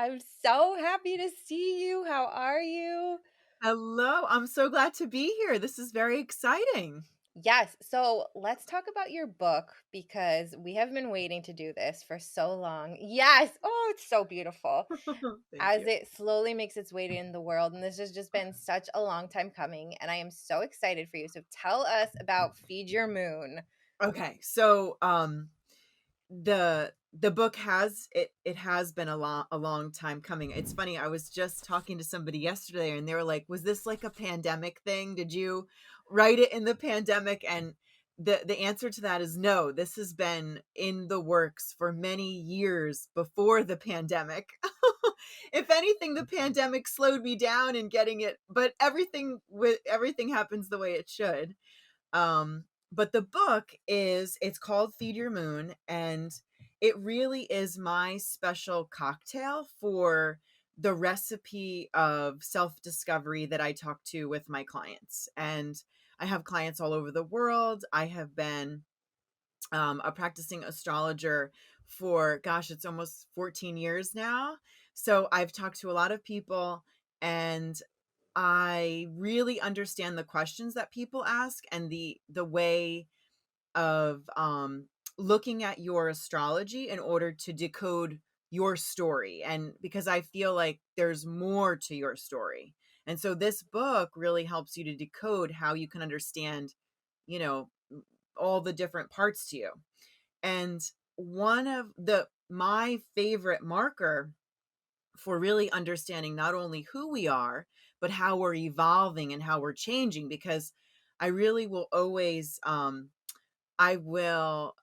I'm so happy to see you. How are you? Hello, I'm so glad to be here. This is very exciting. Yes. So let's talk about your book because we have been waiting to do this for so long. Yes. Oh, it's so beautiful Thank as you. it slowly makes its way in the world. And this has just been such a long time coming. And I am so excited for you. So tell us about Feed Your Moon. Okay, so the book it has been a long time coming. It's funny, I was just talking to somebody yesterday and they were like, "Was this like a pandemic thing? Did you write it in the pandemic?" And the answer to that is no. This has been in the works for many years before the pandemic. If anything, the pandemic slowed me down in getting it, but everything happens the way it should. But the book it's called Feed Your Moon, and it really is my special cocktail for the recipe of self-discovery that I talk to with my clients. And I have clients all over the world. I have been a practicing astrologer for, gosh, it's almost 14 years now. So I've talked to a lot of people, and I really understand the questions that people ask and the way of looking at your astrology in order to decode your story, and because I feel like there's more to your story. And so this book really helps you to decode how you can understand, you know, all the different parts to you. And one of the my favorite marker for really understanding not only who we are, but how we're evolving and how we're changing. Because I really will always, I will,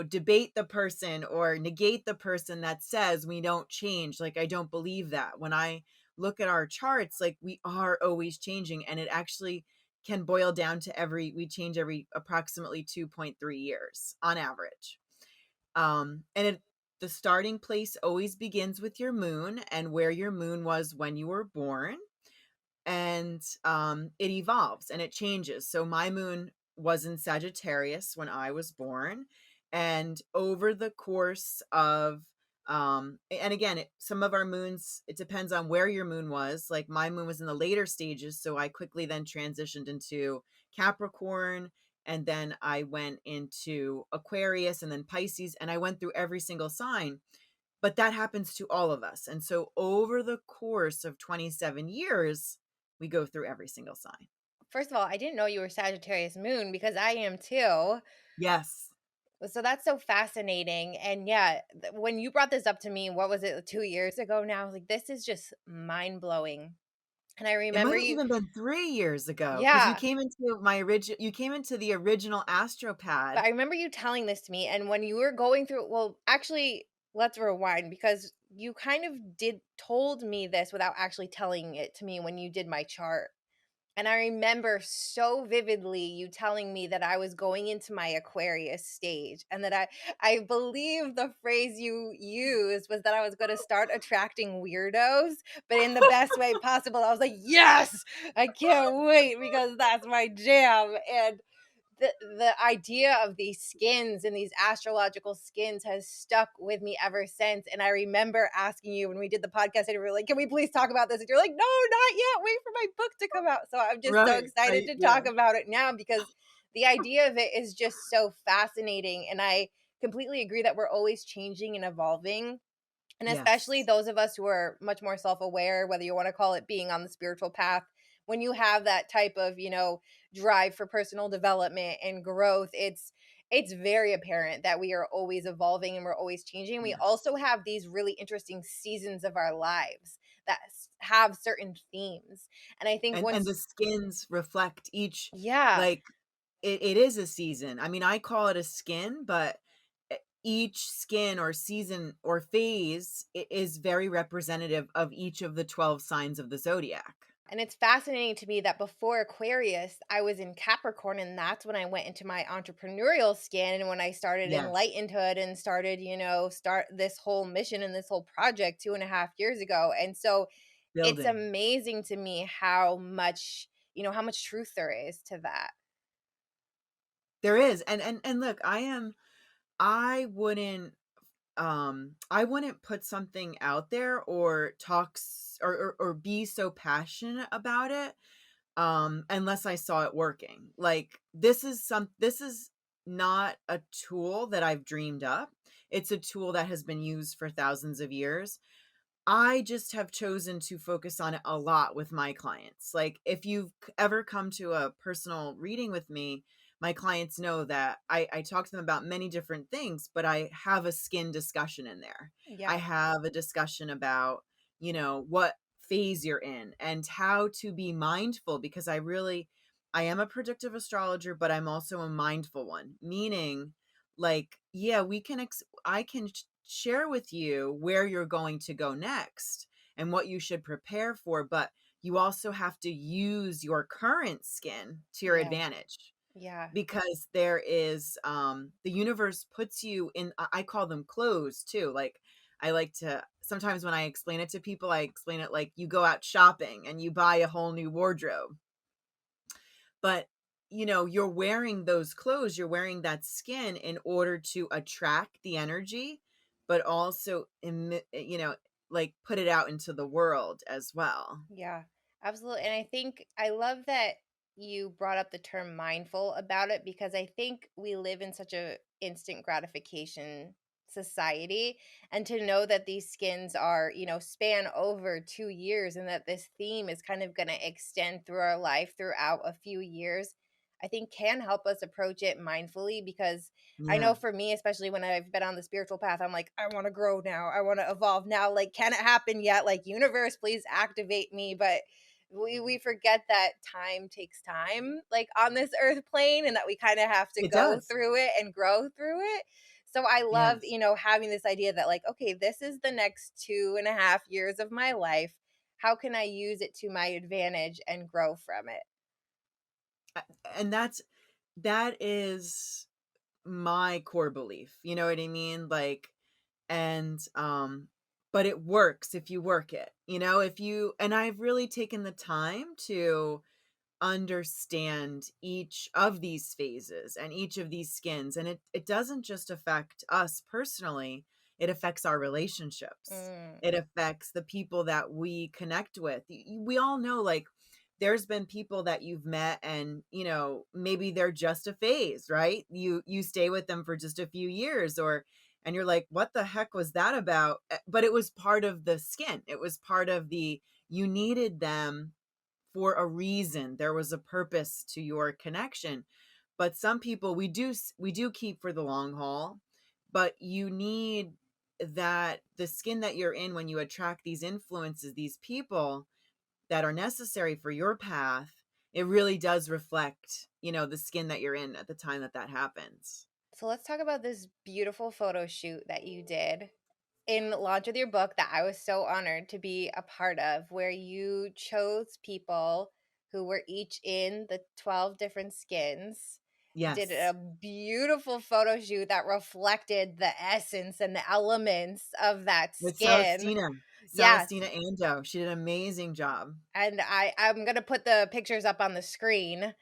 debate the person or negate the person that says we don't change. Like, I don't believe that. When I look at our charts, like, we are always changing. And it actually can boil down to we change every approximately 2.3 years on average. And the starting place always begins with your moon and where your moon was when you were born. And it evolves and it changes. So my moon was in Sagittarius when I was born. And over the course of, and again, some of our moons, it depends on where your moon was. Like, my moon was in the later stages. So I quickly then transitioned into Capricorn. And then I went into Aquarius and then Pisces. And I went through every single sign. But that happens to all of us. And so over the course of 27 years, we go through every single sign. First of all, I didn't know you were Sagittarius moon because I am too. Yes. So that's so fascinating. And yeah, when you brought this up to me, what was it, 2 years ago now? I was like, this is just mind blowing. And I It might remember have you, even been 3 years ago because yeah, you came into the original but Astropad. I remember you telling this to me. And when you were going through, well, actually, let's rewind because you kind of told me this without actually telling it to me when you did my chart. And I remember so vividly you telling me that I was going into my Aquarius stage and that I believe the phrase you used was that I was going to start attracting weirdos, but in the best way possible. I was like, "Yes! I can't wait because that's my jam." And the idea of these skins and these astrological skins has stuck with me ever since. And I remember asking you when we did the podcast, and we were like, "Can we please talk about this?" And you're like, "No, not yet. Wait for my book to come out." So I'm just so Right, excited right, to yeah. talk about it now because the idea of it is just so fascinating. And I completely agree that we're always changing and evolving. And especially Yes. those of us who are much more self-aware, whether you want to call it being on the spiritual path, when you have that type of, drive for personal development and growth, it's very apparent that we are always evolving and we're always changing. We Yes. also have these really interesting seasons of our lives that have certain themes. And I think And once the skins reflect each, yeah, like, it is a season. I mean, I call it a skin, but each skin or season or phase is very representative of each of the 12 signs of the zodiac. and it's fascinating to me that before Aquarius, I was in Capricorn, and that's when I went into my entrepreneurial skin. And when I started Yes. Enlightenedhood and started, start this whole mission and this whole project 2.5 years ago. And so it's Building. amazing to me how much truth there is to that. There is. And look, I wouldn't I wouldn't put something out there or or be so passionate about it unless I saw it working. Like this is not a tool that I've dreamed up. It's a tool that has been used for thousands of years. I just have chosen to focus on it a lot with my clients. Like, if you've ever come to a personal reading with me, my clients know that I talk to them about many different things, but I have a skin discussion in there. I Yeah. have a discussion about, what phase you're in and how to be mindful because I am a predictive astrologer, but I'm also a mindful one, meaning like, yeah, I can share with you where you're going to go next and what you should prepare for, but you also have to use your current skin to your Yeah. advantage Yeah. because there is the universe puts you in I call them clothes too. Like, I like to sometimes when I explain it to people, I explain it like you go out shopping and you buy a whole new wardrobe, but you're wearing those clothes, you're wearing that skin in order to attract the energy, but also like put it out into the world as well. Yeah, absolutely. And I think I love that you brought up the term mindful about it, because I think we live in such a instant gratification society, and to know that these skins are, span over 2 years, and that this theme is kind of going to extend through our life throughout a few years, I think can help us approach it mindfully. Because I Yeah, know for me, especially when I've been on the spiritual path, I'm like, I want to grow now. I want to evolve now. Like, can it happen yet? Like, universe, please activate me. But we forget that time takes time, like on this earth plane, and that we kind of have to it go does. through it and grow through it. So I love, Yes. having this idea that, like, okay, this is the next 2.5 years of my life. How can I use it to my advantage and grow from it? And that is my core belief, you know what I mean? Like, and but it works if you work it, if you and I've really taken the time to understand each of these phases and each of these skins, and it doesn't just affect us personally, it affects our relationships, Mm, it affects the people that we connect with. We all know, like, there's been people that you've met and maybe they're just a phase, right? You stay with them for just a few years, or and you're like, what the heck was that about? But it was part of the skin, it was part of the you needed them for a reason. There was a purpose to your connection. But some people we do keep for the long haul, but you need that the skin that you're in when you attract these influences, these people that are necessary for your path, it really does reflect, the skin that you're in at the time that that happens. so let's talk about this beautiful photo shoot that you did in launch with your book, that I was so honored to be a part of, where you chose people who were each in the 12 different skins, did a Yes. beautiful photo shoot that reflected the essence and the elements of that With skin. Yes. Celestina Ando. She did an amazing job. And I'm going to put the pictures up on the screen,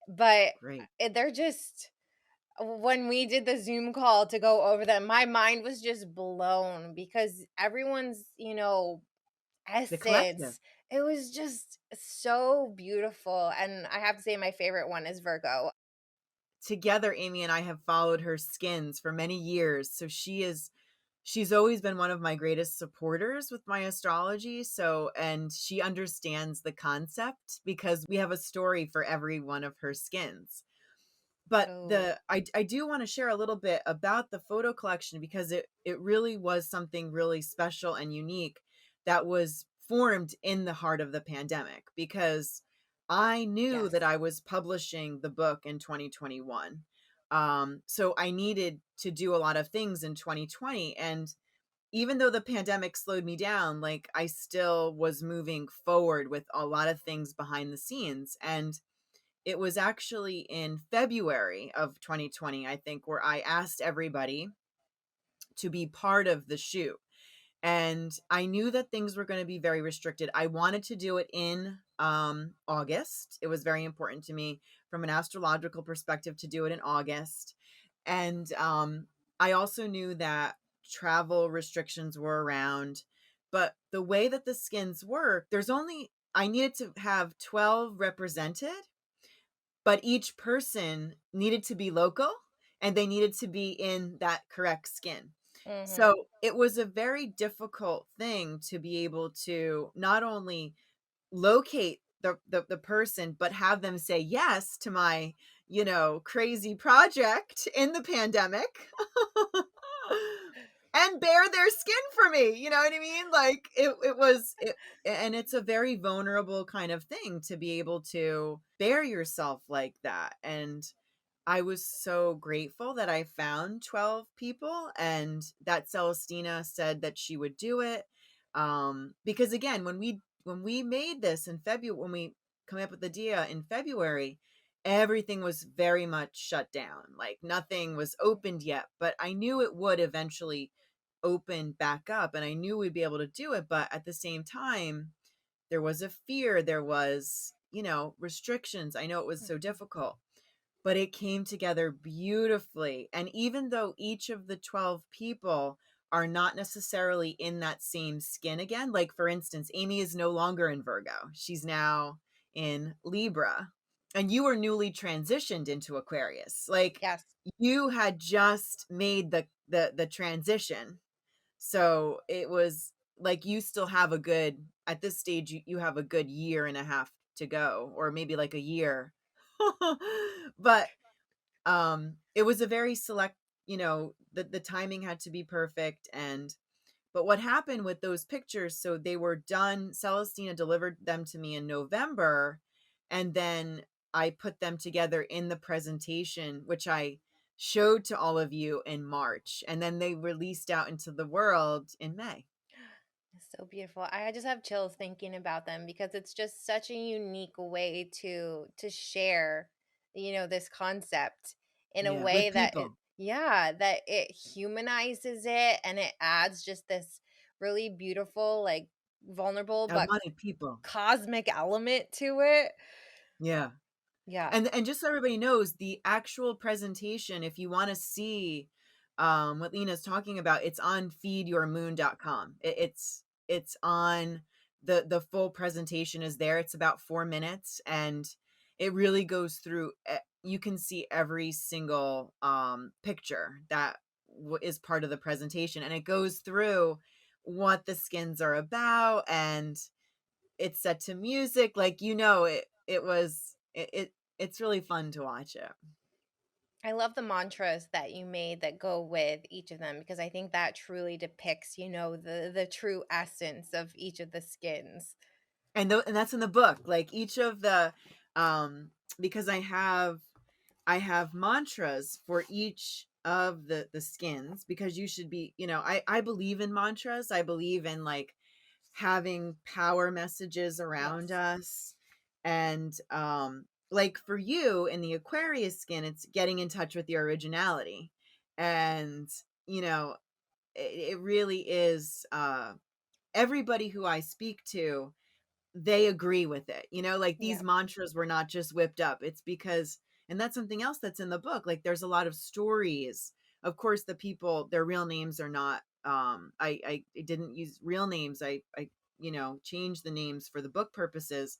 but Great. they're just, when we did the Zoom call to go over them, my mind was just blown, because everyone's, The collective. essence, it was just so beautiful. And I have to say, my favorite one is Virgo. Together, Amy and I have followed her skins for many years. So she's always been one of my greatest supporters with my astrology. So, and she understands the concept because we have a story for every one of her skins. But Oh, I do want to share a little bit about the photo collection because it really was something really special and unique that was formed in the heart of the pandemic, because I knew that yes. I was publishing the book in 2021. So I needed to do a lot of things in 2020, and even though the pandemic slowed me down, like, I still was moving forward with a lot of things behind the scenes. And it was actually in February of 2020, I think, where I asked everybody to be part of the shoot. And I knew that things were going to be very restricted. I wanted to do it in August. It was very important to me from an astrological perspective to do it in August. And I also knew that travel restrictions were around. But the way that the skins work, I needed to have 12 represented, but each person needed to be local and they needed to be in that correct skin. Mhm. So it was a very difficult thing to be able to not only locate the person, but have them say yes to my, crazy project in the pandemic and bare their skin for me, you know what I mean? Like and it's a very vulnerable kind of thing to be able to bare yourself like that. And I was so grateful that I found 12 people and that Celestina said that she would do it. Because again, when we made this in February, when we come up with the idea in February, everything was very much shut down. Like nothing was opened yet, but I knew it would eventually open back up and I knew we'd be able to do it. But at the same time, there was a fear, there was, restrictions. I know it was so Mhm. difficult, but it came together beautifully. And even though each of the 12 people are not necessarily in that same skin again, like for instance, Amy is no longer in Virgo, she's now in Libra. And you were newly transitioned into Aquarius. Like Yes. you had just made the transition. So it was like you still have a good, at this stage, you have a good year and a half to go, or maybe like a year. But it was a very select, the timing had to be perfect. And but what happened with those pictures, so they were done, Celestina delivered them to me in November, and then I put them together in the presentation, which I showed to all of you in March, and then they released out into the world in May. It's so beautiful. I just have chills thinking about them because it's just such a unique way to share, this concept in a Yeah, with way that people. that it humanizes it and it adds just this really beautiful, like vulnerable I but wanted people. cosmic element to it. Yeah. Yeah. And just so everybody knows, the actual presentation, if you wanna see, what Lena's talking about, it's on feedyourmoon.com. It's on the full presentation is there. It's about 4 minutes, and it really goes through you can see every single, picture that is part of the presentation, and it goes through what the skins are about, and it's set to music, like, it was it's really fun to watch it. I love the mantras that you made that go with each of them because I think that truly depicts, the true essence of each of the skins. And that's in the book, like, each of the, because I have mantras for each of the skins, because you should be, I believe in mantras, I believe in, like, having power messages around Yes. us. And like for you in the Aquarius skin, it's getting in touch with your originality. And it really is, everybody who I speak to, they agree with it. Like these Yeah. mantras were not just whipped up. It's because, and that's something else that's in the book. Like there's a lot of stories. Of course, the people, their real names are not, I didn't use real names. I changed the names for the book purposes,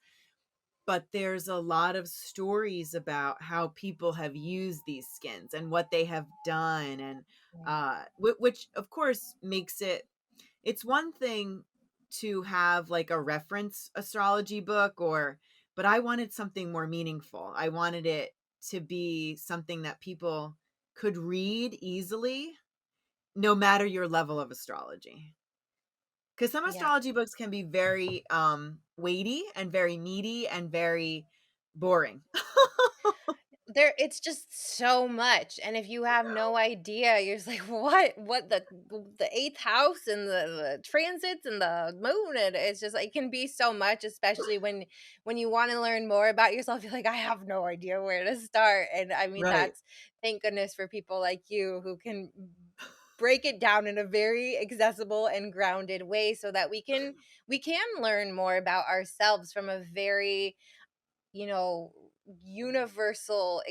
but there's a lot of stories about how people have used these skins and what they have done. And Yeah. which of course makes it's one thing to have like a reference astrology book, but I wanted something more meaningful. I wanted it to be something that people could read easily, no matter your level of astrology. Because some Yeah. astrology books can be very weighty and very meaty and very boring. It's just so much, and if you have no idea, you're just like, "What the 8th house and the transits and the moon," and it's just like it can be so much, especially when you wanna learn more about yourself, you're like, "I have no idea where to start," and I mean, Right. that's thank goodness for people like you who can break it down in a very accessible and grounded way so that we can learn more about ourselves from a very you know, universal,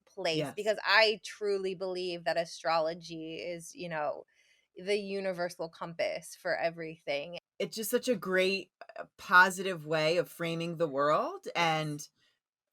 place Yes. because I truly believe that astrology is, the universal compass for everything. It's just such a great, positive way of framing the world, Yes. and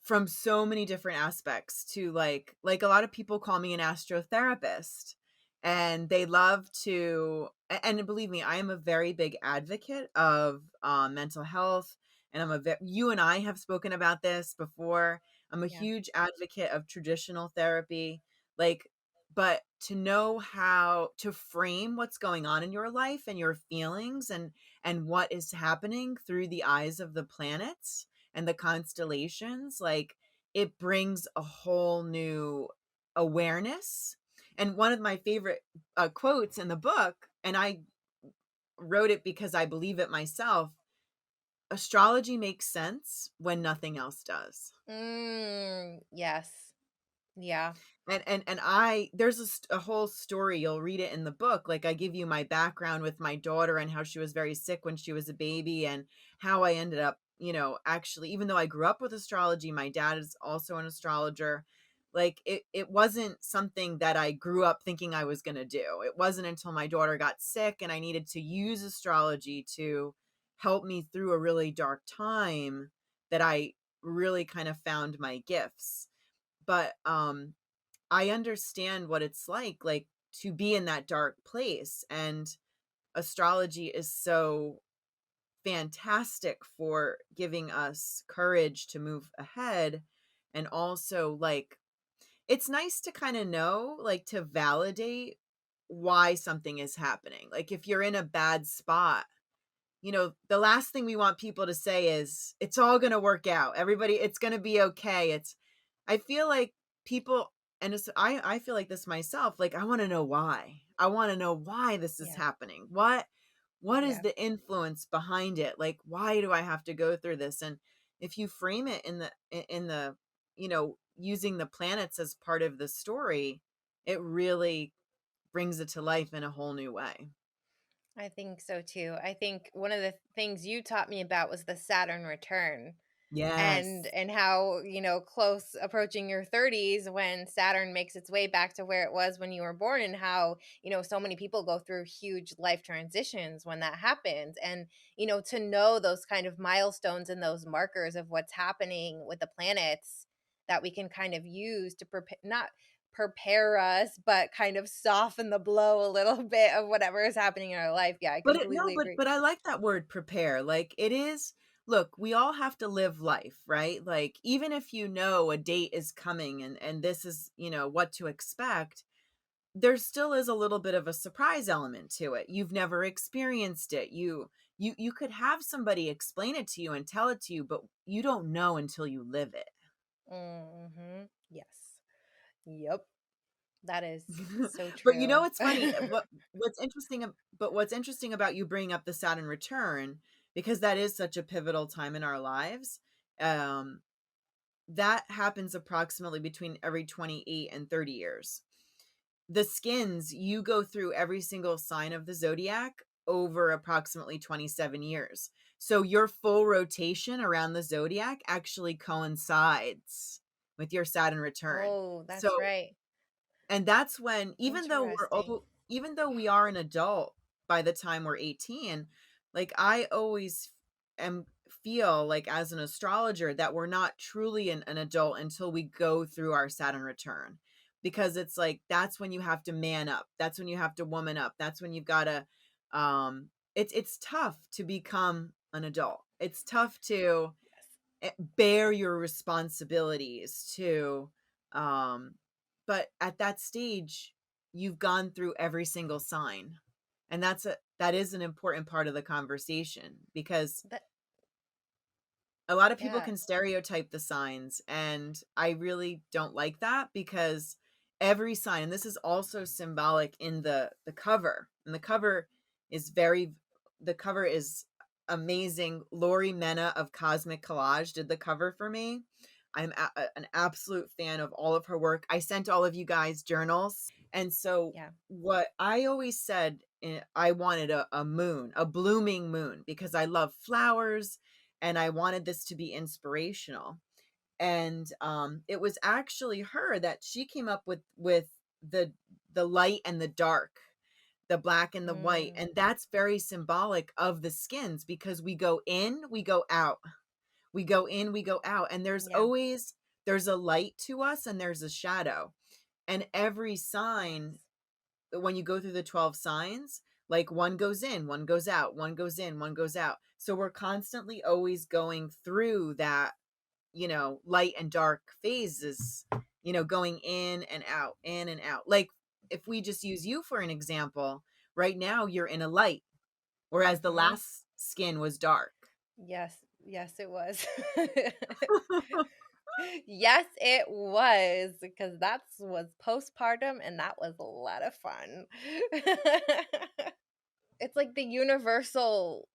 from so many different aspects, to a lot of people call me an astro therapist, and they love to and believe me, I am a very big advocate of, mental health, and you and I have spoken about this before. I'm a Yeah. huge advocate of traditional therapy, like, but to know how to frame what's going on in your life and your feelings, and what is happening through the eyes of the planets and the constellations, like, it brings a whole new awareness. And one of my favorite, quotes in the book, and I wrote it because I believe it myself: astrology makes sense when nothing else does. Yes. Yeah. And I there's a whole story, you'll read it in the book, like, I give you my background with my daughter and how she was very sick when she was a baby, and how I ended up, actually, even though I grew up with astrology, my dad is also an astrologer. Like, it wasn't something that I grew up thinking I was gonna do. It wasn't until my daughter got sick and I needed to use astrology to help me through a really dark time that I really kind of found my gifts. But, I understand what it's like, to be in that dark place, and astrology is so fantastic for giving us courage to move ahead, and also, like, it's nice to kinda know, like, to validate why something is happening. Like, if you're in a bad spot, the last thing we want people to say is, "It's all gonna work out. Everybody, it's gonna be okay." I feel like people, and I feel like this myself, like, I wanna know why. I wanna know why this is Yeah. happening. What is Yeah. the influence behind it? Like, why do I have to go through this? And if you frame it in the, using the planets as part of the story, it really brings it to life in a whole new way. I think so too. I think one of the things you taught me about was the Saturn return. and Yes. and how, close approaching your 30s when Saturn makes its way back to where it was when you were born, and how, so many people go through huge life transitions when that happens. And, to know those kind of milestones and those markers of what's happening with the planets that we can kind of use to prepare, not prepare us, but kind of soften the blow a little bit of whatever is happening in our life. Yeah, I But it no, completely agree. but I like that word "prepare." Like, it is, look, we all have to live life, right? Like, even if you know a date is coming, and this is, what to expect, there still is a little bit of a surprise element to it. You've never experienced it. You could have somebody explain it to you and tell it to you, but you don't know until you live it. Yes. Yep. That is so But true. it's funny, what's interesting about you bringing up the Saturn return, because that is such a pivotal time in our lives. Um, that happens approximately between every 28 and 30 years. The skins, you go through every single sign of the zodiac over approximately 27 years. So your full rotation around the zodiac actually coincides with your Saturn return. Oh, So, that's right. and that's when, Interesting. even though we are an adult by the time we're 18, like, I always am feel like, as an astrologer, that we're not truly an adult until we go through our Saturn return. Because it's like, that's when you have to man up. That's when you have to woman up. That's when you've got to, it's tough to become an adult. It's tough to, Yes. bear your responsibilities to, um but at that stage, you've gone through every single sign, and that is an important part of the conversation, because That a lot of people yeah. can stereotype the signs, and I really don't like that, because every sign, and this is also symbolic in the cover, and the cover is amazing. Lori Mena of Cosmic Collage did the cover for me. An absolute fan of all of her work. I sent all of you guys journals. And so, Yeah. what I always said, I wanted a moon, a blooming moon, because I love flowers, and I wanted this to be inspirational. And it was actually her that she came up with the light and the dark. the black and the white. Mm, And that's very symbolic of the skins, because we go in, we go out. We go in, we go out. And yeah. there's a light to us and there's a shadow. And every sign, Yes. when you go through the 12 signs, like one goes in, one goes out, one goes in, one goes out. So we're constantly always going through that, light and dark phases, going in and out. Like, if we just use you for an example, right now you're in a light, whereas the Mhm. last skin was dark. Yes. Yes, it was. Yes, it was, because that's was postpartum, and that was a lot of fun. It's like the universal,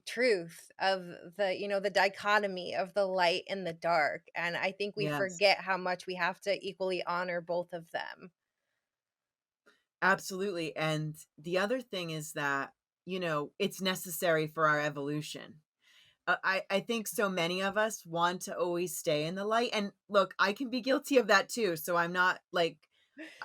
truth of the dichotomy of the light and the dark, and I think we Yes, forget how much we have to equally honor both of them. absolutely. And the other thing is that, it's necessary for our evolution. I think so many of us want to always stay in the light. And look, I can be guilty of that too. So I'm not like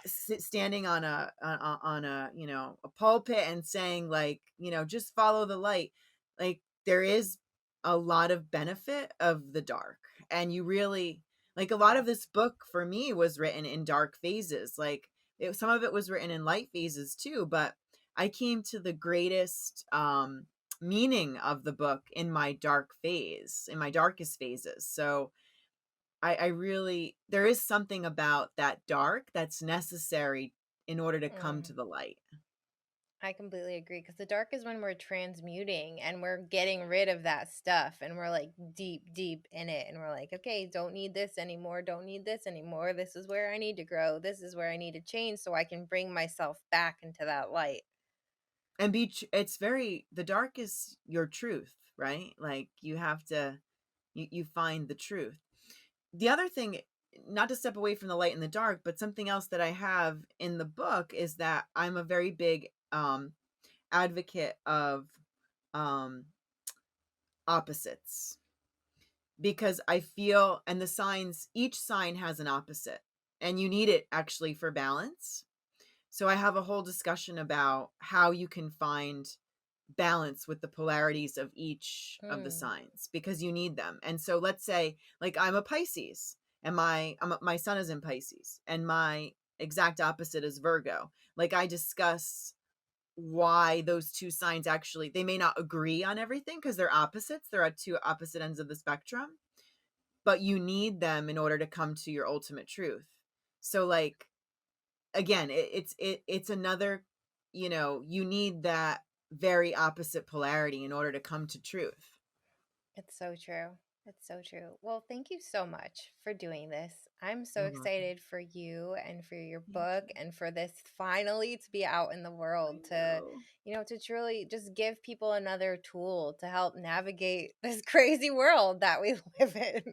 standing on a a pulpit and saying, like, just follow the light. Like, there is a lot of benefit of the dark, and you really, like, a lot of Yes. this book for me was written in dark phases. Like, some of it was written in light phases too, but I came to the greatest meaning of the book in my dark phase, in my darkest phases. So I really, there is something about that dark that's necessary in order to come to Mhm. the light. I completely agree, because the dark is when we're transmuting and we're getting rid of that stuff, and we're like deep, deep in it. And we're like, okay, don't need this anymore. Don't need this anymore. This is where I need to grow. This is where I need to change so I can bring myself back into that light. And it's very, the dark is your truth, right? Like, you have to, you find the truth. The other thing, not to step away from the light and the dark, but something else that I have in the book is that I'm a very big advocate of um opposites, because I feel, and the signs, each sign has an opposite, and you need it actually for balance. So I have a whole discussion about how you can find balance with the polarities of each of the Mm, signs, because you need them. And so let's say, like, I'm a Pisces, and my sun is in Pisces, and my exact opposite is Virgo. Like, I discuss why those two signs, actually, they may not agree on everything because they're opposites. They're at two opposite ends of the spectrum, but you need them in order to come to your ultimate truth. So, like, again, it's another, you need that very opposite polarity in order to come to truth. it's so true. It's so true. Well, thank you so much for doing this. I'm so You're welcome. excited for you and for your Thank book, you. and for this finally to be out in the I world, to, know. to truly just give people another tool to help navigate this crazy world that we live in.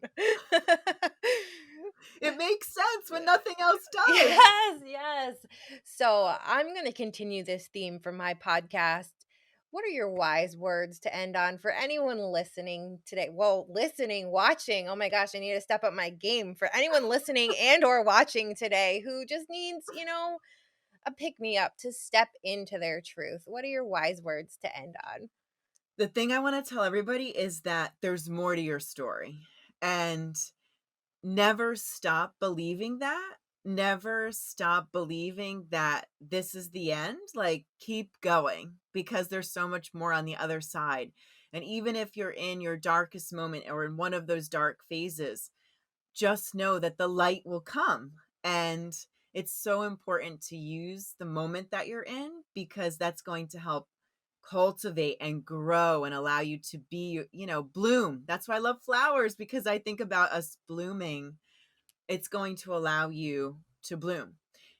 It makes sense when nothing else does. Yes, yes. So I'm going to continue this theme for my podcast. What are your wise words to end on for anyone listening today? Well, listening, watching. Oh my gosh, I need to step up my game for anyone listening and or watching today who just needs, a pick me up to step into their truth. What are your wise words to end on? The thing I want to tell everybody is that there's more to your story. And never stop believing that. Never stop believing that this is the end. Like, keep going, because there's so much more on the other side. And even if you're in your darkest moment or in one of those dark phases, just know that the light will come. And it's so important to use the moment that you're in, because that's going to help cultivate and grow and allow you to be, bloom. That's why I love flowers, because I think about us blooming. It's going to allow you to bloom.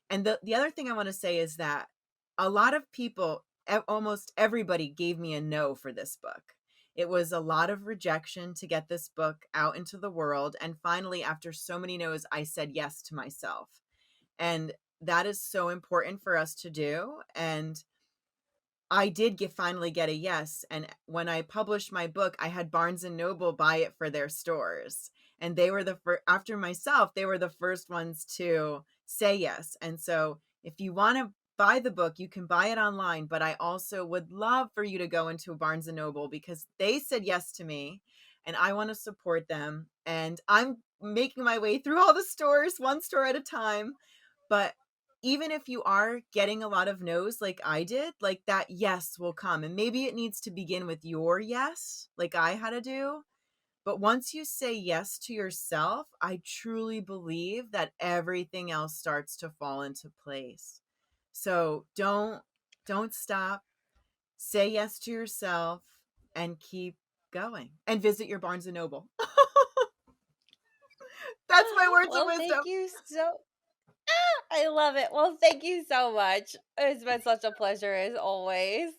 And the other thing I want to say is that a lot of people, almost everybody, gave me a no for this book. It was a lot of rejection to get this book out into the world. And finally, after so many no's, I said yes to myself. And that is so important for us to do. And I did finally get a yes. And when I published my book, I had Barnes and Noble buy it for their stores. And they were the first, after myself, they were the first ones to say yes. And so if you want to buy the book. You can buy it online, but I also would love for you to go into a Barnes and Noble because they said yes to me and I want to support them. And I'm making my way through all the stores, one store at a time. But even if you are getting a lot of no's like I did, like that yes will come. And maybe it needs to begin with your yes, like I had to do. But once you say yes to yourself, I truly believe that everything else starts to fall into place. So don't stop. Say yes to yourself and keep going. And visit your Barnes and Noble. That's my words of Well, wisdom. thank you so I love it. Well, thank you so much. It's been such a pleasure as always.